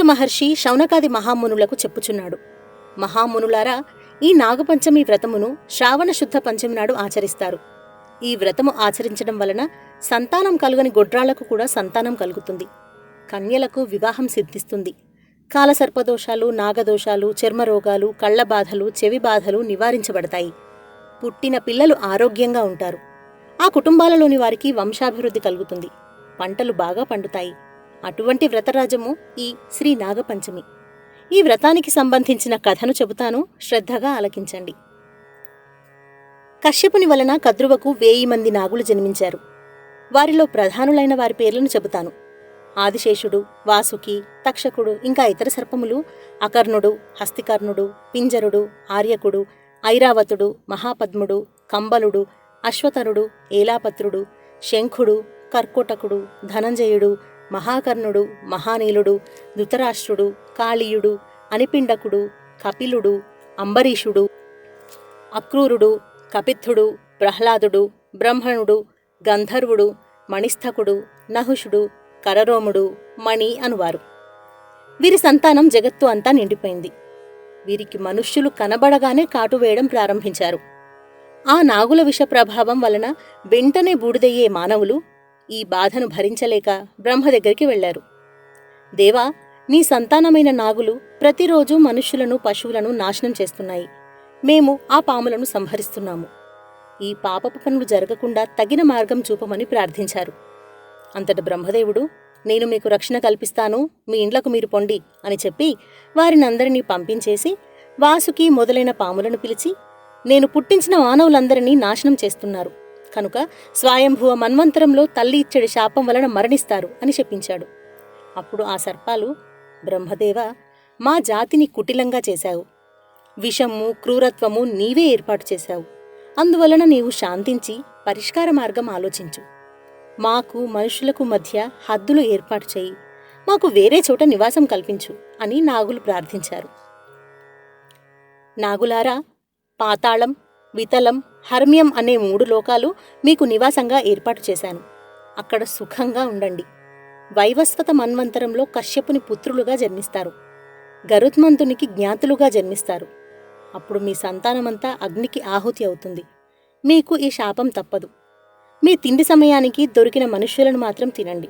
పరీక్షిత్తు మహర్షి శౌనకాది మహామునులకు చెప్పుచున్నాడు. మహామునులారా, ఈ నాగపంచమి వ్రతమును శ్రావణ శుద్ధ పంచమి నాడు ఆచరిస్తారు. ఈ వ్రతము ఆచరించడం వలన సంతానం కలుగని గొడ్రాళ్లకు కూడా సంతానం కలుగుతుంది. కన్యలకు వివాహం సిద్ధిస్తుంది. కాలసర్పదోషాలు, నాగదోషాలు, చర్మరోగాలు, కళ్లబాధలు, చెవి బాధలు నివారించబడతాయి. పుట్టిన పిల్లలు ఆరోగ్యంగా ఉంటారు. ఆ కుటుంబాలలోని వారికి వంశాభివృద్ధి కలుగుతుంది. పంటలు బాగా పండుతాయి. అటువంటి వ్రతరాజము ఈ శ్రీ నాగపంచమి. ఈ వ్రతానికి సంబంధించిన కథను చెబుతాను, శ్రద్ధగా ఆలకించండి. కశ్యపుని వలన కద్రువకు 1000 మంది నాగులు జన్మించారు. వారిలో ప్రధానులైన వారి పేర్లను చెబుతాను. ఆదిశేషుడు, వాసుకి, తక్షకుడు, ఇంకా ఇతర సర్పములు అకర్ణుడు, హస్తికర్ణుడు, పింజరుడు, ఆర్యకుడు, ఐరావతుడు, మహాపద్ముడు, కంబలుడు, అశ్వతరుడు, ఏలాపత్రుడు, శంఖుడు, కర్కోటకుడు, ధనంజయుడు, మహాకర్ణుడు, మహానీలుడు, ధృతరాష్ట్రుడు, కాళీయుడు, అనిపిండకుడు, కపిలుడు, అంబరీషుడు, అక్రూరుడు, కపిత్థుడు, ప్రహ్లాదుడు, బ్రహ్మణుడు, గంధర్వుడు, మణిస్థకుడు, నహుషుడు, కరరోముడు, మణి అనువారు. వీరి సంతానం జగత్తు అంతా నిండిపోయింది. వీరికి మనుష్యులు కనబడగానే కాటు వేయడం ప్రారంభించారు. ఆ నాగుల విష ప్రభావం వలన వెంటనే బూడిదయ్యే మానవులు ఈ బాధను భరించలేక బ్రహ్మ దగ్గరికి వెళ్లారు. దేవా, నీ సంతానమైన నాగులు ప్రతిరోజు మనుష్యులను, పశువులను నాశనం చేస్తున్నాయి. మేము ఆ పాములను సంహరిస్తున్నాము. ఈ పాపపు పనులు జరగకుండా తగిన మార్గం చూపమని ప్రార్థించారు. అంతట బ్రహ్మదేవుడు, నేను మీకు రక్షణ కల్పిస్తాను, మీ ఇండ్లకు మీరు పొండి అని చెప్పి వారినందరినీ పంపించేసి వాసుకి మొదలైన పాములను పిలిచి, నేను పుట్టించిన మానవులందరినీ నాశనం చేస్తున్నారు కనుక స్వయంభువ మన్వంతరంలో తల్లి ఇచ్చడి శాపం వలన మరణిస్తారు అని చెప్పించాడు. అప్పుడు ఆ సర్పాలు, బ్రహ్మదేవ, మా జాతిని కుటిలంగా చేశావు. విషము, క్రూరత్వము నీవే ఏర్పాటు చేశావు. అందువలన నీవు శాంతించి పరిష్కార మార్గం ఆలోచించు. మాకు మనుషులకు మధ్య హద్దులు ఏర్పాటు చేయి. మాకు వేరే చోట నివాసం కల్పించు అని నాగులు ప్రార్థించారు. నాగులారా, పాతాళం, వితలం, హర్మ్యం అనే 3 లోకాలు మీకు నివాసంగా ఏర్పాటు చేశాను. అక్కడ సుఖంగా ఉండండి. వైవస్వత మన్వంతరంలో కశ్యపుని పుత్రులుగా జన్మిస్తారు. గరుత్మంతునికి జ్ఞాతులుగా జన్మిస్తారు. అప్పుడు మీ సంతానమంతా అగ్నికి ఆహుతి అవుతుంది. మీకు ఈ శాపం తప్పదు. మీ తిండి సమయానికి దొరికిన మనుష్యులను మాత్రం తినండి.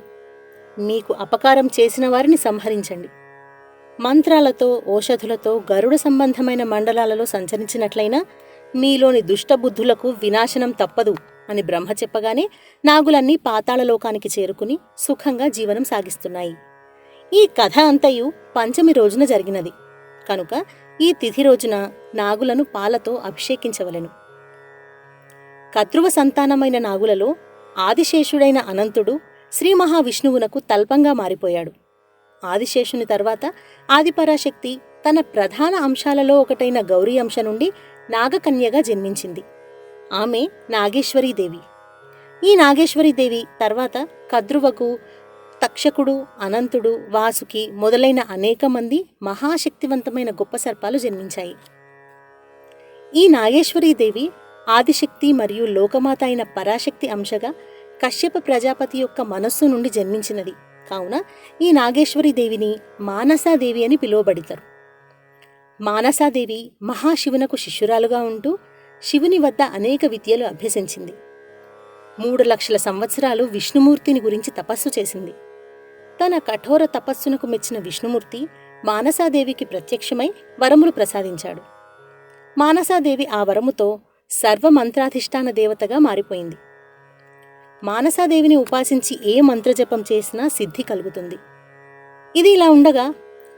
మీకు అపకారం చేసిన వారిని సంహరించండి. మంత్రాలతో, ఓషధులతో గరుడ సంబంధమైన మండలాలలో సంచరించినట్లయినా మీలోని దుష్టబుద్ధులకు వినాశనం తప్పదు అని బ్రహ్మ చెప్పగానే నాగులన్నీ పాతాళలోకానికి చేరుకుని సుఖంగా జీవనం సాగిస్తున్నాయి. ఈ కథ అంతయు పంచమి రోజున జరిగినది కనుక ఈ తిథి రోజున నాగులను పాలతో అభిషేకించవలెను. కద్రువ సంతానమైన నాగులలో ఆదిశేషుడైన అనంతుడు శ్రీ మహావిష్ణువునకు తల్పంగా మారిపోయాడు. ఆదిశేషుని తర్వాత ఆదిపరాశక్తి తన ప్రధాన అంశాలలో ఒకటైన గౌరీ అంశ నుండి నాగకన్యగా జన్మించింది. ఆమె నాగేశ్వరీదేవి. ఈ నాగేశ్వరీదేవి తర్వాత కద్రువకు తక్షకుడు, అనంతుడు, వాసుకి మొదలైన అనేక మంది మహాశక్తివంతమైన గొప్ప సర్పాలు జన్మించాయి. ఈ నాగేశ్వరీదేవి ఆదిశక్తి మరియు లోకమాత అయిన పరాశక్తి అంశగా కశ్యప ప్రజాపతి యొక్క మనస్సు నుండి జన్మించినది కావున ఈ నాగేశ్వరీదేవిని మానసాదేవి అని పిలువబడతారు. మానసాదేవి మహాశివునకు శిష్యురాలుగా ఉంటూ శివుని వద్ద అనేక విద్యలు అభ్యసించింది. 3 లక్షల సంవత్సరాలు విష్ణుమూర్తిని గురించి తపస్సు చేసింది. తన కఠోర తపస్సునకు మెచ్చిన విష్ణుమూర్తి మానసాదేవికి ప్రత్యక్షమై వరములు ప్రసాదించాడు. మానసాదేవి ఆ వరముతో సర్వమంత్రాధిష్టాన దేవతగా మారిపోయింది. మానసాదేవిని ఉపాసించి ఏ మంత్రజపం చేసినా సిద్ధి కలుగుతుంది. ఇది ఇలా ఉండగా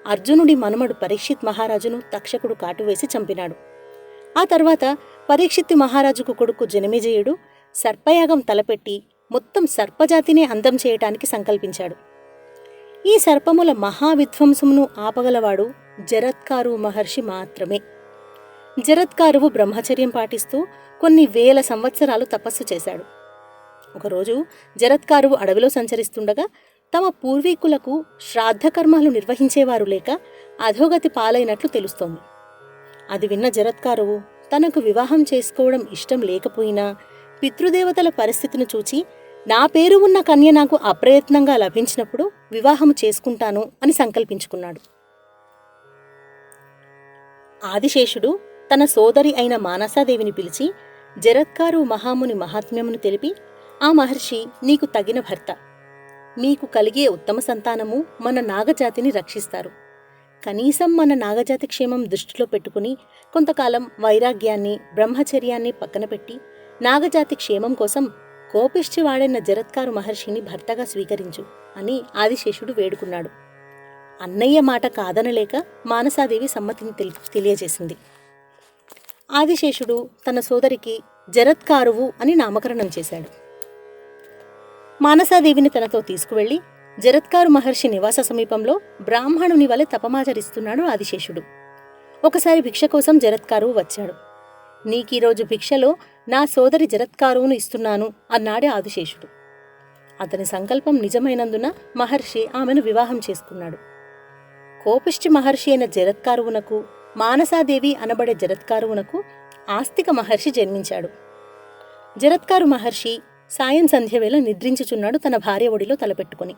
అర్జునుడి మనుమడు పరీక్షిత్ మహారాజును తక్షకుడు కాటువేసి చంపినాడు. ఆ తర్వాత పరీక్షిత్ మహారాజుకు కొడుకు జనమేజయుడు సర్పయాగం తలపెట్టి మొత్తం సర్పజాతినే అంతం చేయటానికి సంకల్పించాడు. ఈ సర్పముల మహావిధ్వంసమును ఆపగలవాడు జరత్కారు మహర్షి మాత్రమే. జరత్కారువు బ్రహ్మచర్యం పాటిస్తూ కొన్ని వేల సంవత్సరాలు తపస్సు చేశాడు. ఒకరోజు జరత్కారువు అడవిలో సంచరిస్తుండగా తమ పూర్వీకులకు శ్రాద్ధకర్మాలు నిర్వహించేవారు లేక అధోగతి పాలైనట్లు తెలుస్తోంది. అది విన్న జరత్కారువు తనకు వివాహం చేసుకోవడం ఇష్టం లేకపోయినా పితృదేవతల పరిస్థితిని చూచి నా పేరు ఉన్న కన్య నాకు అప్రయత్నంగా లభించినప్పుడు వివాహము చేసుకుంటాను అని సంకల్పించుకున్నాడు. ఆదిశేషుడు తన సోదరి అయిన మానసాదేవిని పిలిచి జరత్కారు మహాముని మహాత్మ్యమును తెలిపి, ఆ మహర్షి నీకు తగిన భర్త, మీకు కలిగే ఉత్తమ సంతానము మన నాగజాతిని రక్షిస్తారు. కనీసం మన నాగజాతి క్షేమం దృష్టిలో పెట్టుకుని కొంతకాలం వైరాగ్యాన్ని బ్రహ్మచర్యాన్ని పక్కన పెట్టి నాగజాతి క్షేమం కోసం కోపిష్టి వాడైన జరత్కారు మహర్షిని భర్తగా స్వీకరించు అని ఆదిశేషుడు వేడుకున్నాడు. అన్నయ్య మాట కాదనలేక మానసాదేవి సమ్మతిని తెలియజేసింది. ఆదిశేషుడు తన సోదరికి జరత్కారువు అని నామకరణం చేశాడు. మానసాదేవిని తనతో తీసుకువెళ్లి జరత్కారు మహర్షి నివాస సమీపంలో బ్రాహ్మణుని వలె తపమాచరిస్తున్నాడు ఆదిశేషుడు. ఒకసారి భిక్ష కోసం జరత్కారువు వచ్చాడు. నీకీరోజు భిక్షలో నా సోదరి జరత్కారువును ఇస్తున్నాను అన్నాడే ఆదిశేషుడు. అతని సంకల్పం నిజమైనందున మహర్షి ఆమెను వివాహం చేసుకున్నాడు. కోపిష్టి మహర్షి అయిన జరత్కారువునకు మానసాదేవి అనబడే జరత్కారువునకు ఆస్తిక మహర్షి జన్మించాడు. జరత్కారు మహర్షి సాయం సంధ్యవేళ నిద్రించుచున్నాడు తన భార్య ఒడిలో తలపెట్టుకుని.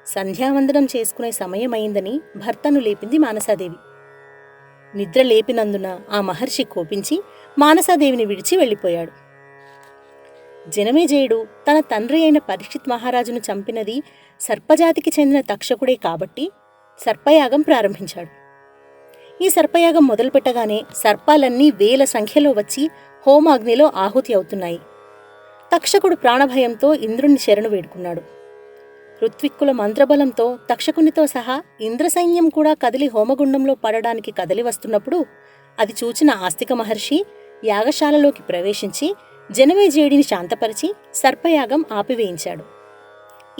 సంధ్యావందనం చేసుకునే సమయమైందని భర్తను లేపింది మానసాదేవి. నిద్ర లేపినందున ఆ మహర్షి కోపించి మానసాదేవిని విడిచి వెళ్ళిపోయాడు. జనమేజయుడు తన తండ్రి అయిన పరీక్షిత్ మహారాజును చంపినది సర్పజాతికి చెందిన తక్షకుడే కాబట్టి సర్పయాగం ప్రారంభించాడు. ఈ సర్పయాగం మొదలుపెట్టగానే సర్పాలన్నీ వేల సంఖ్యలో వచ్చి హోమాగ్నిలో ఆహుతి అవుతున్నాయి. తక్షకుడు ప్రాణభయంతో ఇంద్రుణ్ణి శరణు వేడుకున్నాడు. ఋత్విక్కుల మంత్రబలంతో తక్షకునితో సహా ఇంద్రసైన్యం కూడా కదిలి హోమగుండంలో పడడానికి కదలి వస్తున్నప్పుడు అది చూచిన ఆస్తిక మహర్షి యాగశాలలోకి ప్రవేశించి జనమేజయుడిని శాంతపరిచి సర్పయాగం ఆపివేయించాడు.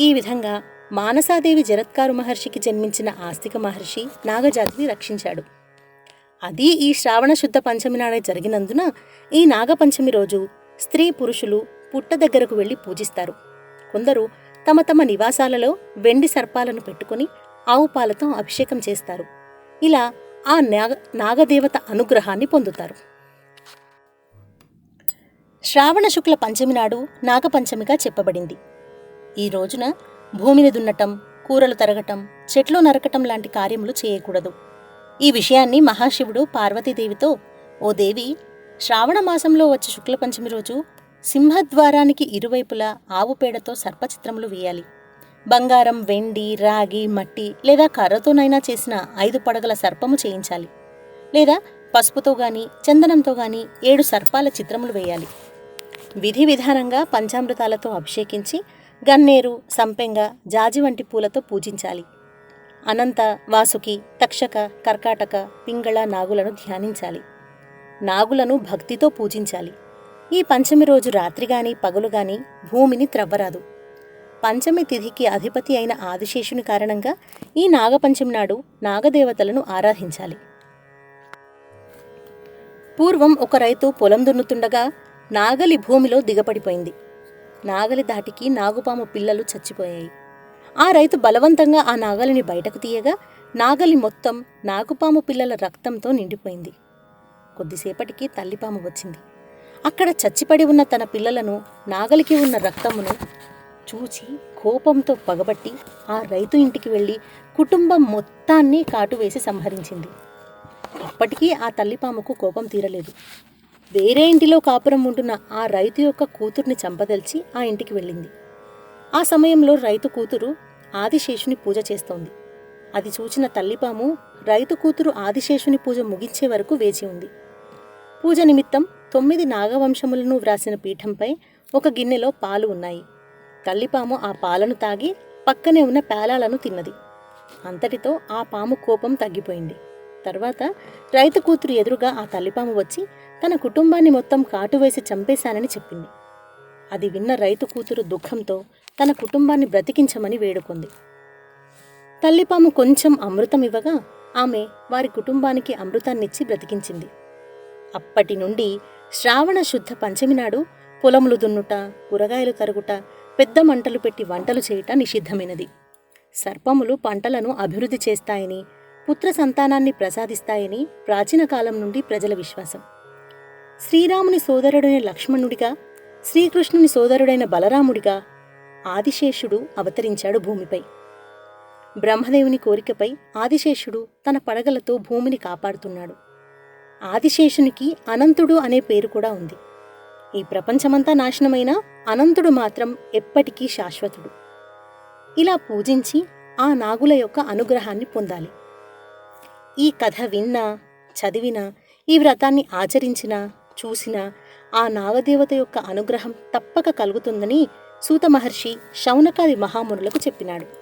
ఈ విధంగా మానసాదేవి జరత్కారు మహర్షికి జన్మించిన ఆస్తిక మహర్షి నాగజాతిని రక్షించాడు. అది ఈ శ్రావణ శుద్ధ పంచమి నాడే జరిగినందున ఈ నాగపంచమి రోజు స్త్రీ పురుషులు పుట్ట దగ్గరకు వెళ్లి పూజిస్తారు. కొందరు తమ తమ నివాసాలలో వెండి సర్పాలను పెట్టుకుని ఆవు పాలతో అభిషేకం చేస్తారు. ఇలా ఆ నాగదేవత అనుగ్రహాన్ని పొందుతారు. శ్రావణ శుక్ల పంచమి నాడు నాగపంచమిగా చెప్పబడింది. ఈ రోజున భూమిని దున్నటం, కూరలు తరగటం, చెట్లు నరకటం లాంటి కార్యములు చేయకూడదు. ఈ విషయాన్ని మహాశివుడు పార్వతీదేవితో, ఓ దేవి, శ్రావణ మాసంలో వచ్చే శుక్ల పంచమి రోజు సింహద్వారానికి ఇరువైపులా ఆవు పేడతో సర్పచిత్రములు వేయాలి. బంగారం, వెండి, రాగి, మట్టి లేదా కర్రతోనైనా చేసిన 5 పడగల సర్పము చేయించాలి. లేదా పసుపుతో గాని చందనంతో గాని 7 సర్పాల చిత్రములు వేయాలి. విధి విధానంగా పంచామృతాలతో అభిషేకించి గన్నేరు, సంపెంగ, జాజి వంటి పూలతో పూజించాలి. అనంత, వాసుకి, తక్షక, కర్కాటక, పింగళ నాగులను ధ్యానించాలి. నాగులను భక్తితో పూజించాలి. ఈ పంచమి రోజు రాత్రి గాని పగలు గాని భూమిని త్రవ్వరాదు. పంచమి తిథికి అధిపతి అయిన ఆదిశేషుని కారణంగా ఈ నాగపంచమి నాడు నాగదేవతలను ఆరాధించాలి. పూర్వం ఒక రైతు పొలం దున్నుతుండగా నాగలి భూమిలో దిగపడిపోయింది. నాగలి దాటికి నాగుపాము పిల్లలు చచ్చిపోయాయి. ఆ రైతు బలవంతంగా ఆ నాగలిని బయటకు తీయగా నాగలి మొత్తం నాగుపాము పిల్లల రక్తంతో నిండిపోయింది. కొద్దిసేపటికి తల్లిపాము వచ్చింది. అక్కడ చచ్చిపడి ఉన్న తన పిల్లలను, నాగలికి ఉన్న రక్తమును చూచి కోపంతో పగబట్టి ఆ రైతు ఇంటికి వెళ్ళి కుటుంబం మొత్తాన్ని కాటువేసి సంహరించింది. అప్పటికీ ఆ తల్లిపాముకు కోపం తీరలేదు. వేరే ఇంటిలో కాపురం ఉంటున్న ఆ రైతు యొక్క కూతుర్ని చంపదలిచి ఆ ఇంటికి వెళ్ళింది. ఆ సమయంలో రైతు కూతురు ఆదిశేషుని పూజ చేస్తోంది. అది చూచిన తల్లిపాము రైతు కూతురు ఆదిశేషుని పూజ ముగించే వరకు వేచి ఉంది. పూజ నిమిత్తం 9 నాగవంశములను వ్రాసిన పీఠంపై ఒక గిన్నెలో పాలు ఉన్నాయి. తల్లిపాము ఆ పాలను తాగి పక్కనే ఉన్న పేలాలను తిన్నది. అంతటితో ఆ పాము కోపం తగ్గిపోయింది. తర్వాత రైతు కూతురు ఎదురుగా ఆ తల్లిపాము వచ్చి తన కుటుంబాన్ని మొత్తం కాటువేసి చంపేశానని చెప్పింది. అది విన్న రైతు కూతురు దుఃఖంతో తన కుటుంబాన్ని బ్రతికించమని వేడుకుంది. తల్లిపాము కొంచెం అమృతం ఇవ్వగా ఆమె వారి కుటుంబానికి అమృతాన్నిచ్చి బ్రతికించింది. అప్పటి నుండి శ్రావణ శుద్ధ పంచమి నాడు పొలములు దున్నుట, కూరగాయలు తరుగుట, పెద్ద మంటలు పెట్టి వంటలు చేయుట నిషిద్ధమైనది. సర్పములు పంటలను అభివృద్ధి చేస్తాయని, పుత్ర సంతానాన్ని ప్రసాదిస్తాయని ప్రాచీన కాలం నుండి ప్రజల విశ్వాసం. శ్రీరాముని సోదరుడైన లక్ష్మణుడిగా, శ్రీకృష్ణుని సోదరుడైన బలరాముడిగా ఆదిశేషుడు అవతరించాడు భూమిపై. బ్రహ్మదేవుని కోరికపై ఆదిశేషుడు తన పడగలతో భూమిని కాపాడుతున్నాడు. ఆదిశేషునికి అనంతుడు అనే పేరు కూడా ఉంది. ఈ ప్రపంచమంతా నాశనమైనా అనంతుడు మాత్రం ఎప్పటికీ శాశ్వతుడు. ఇలా పూజించి ఆ నాగుల యొక్క అనుగ్రహాన్ని పొందాలి. ఈ కథ విన్నా, చదివినా, ఈ వ్రతాన్ని ఆచరించినా, చూసినా ఆ నాగదేవత యొక్క అనుగ్రహం తప్పక కలుగుతుందని సూత మహర్షి శౌనకాది మహామునులకు చెప్పినాడు.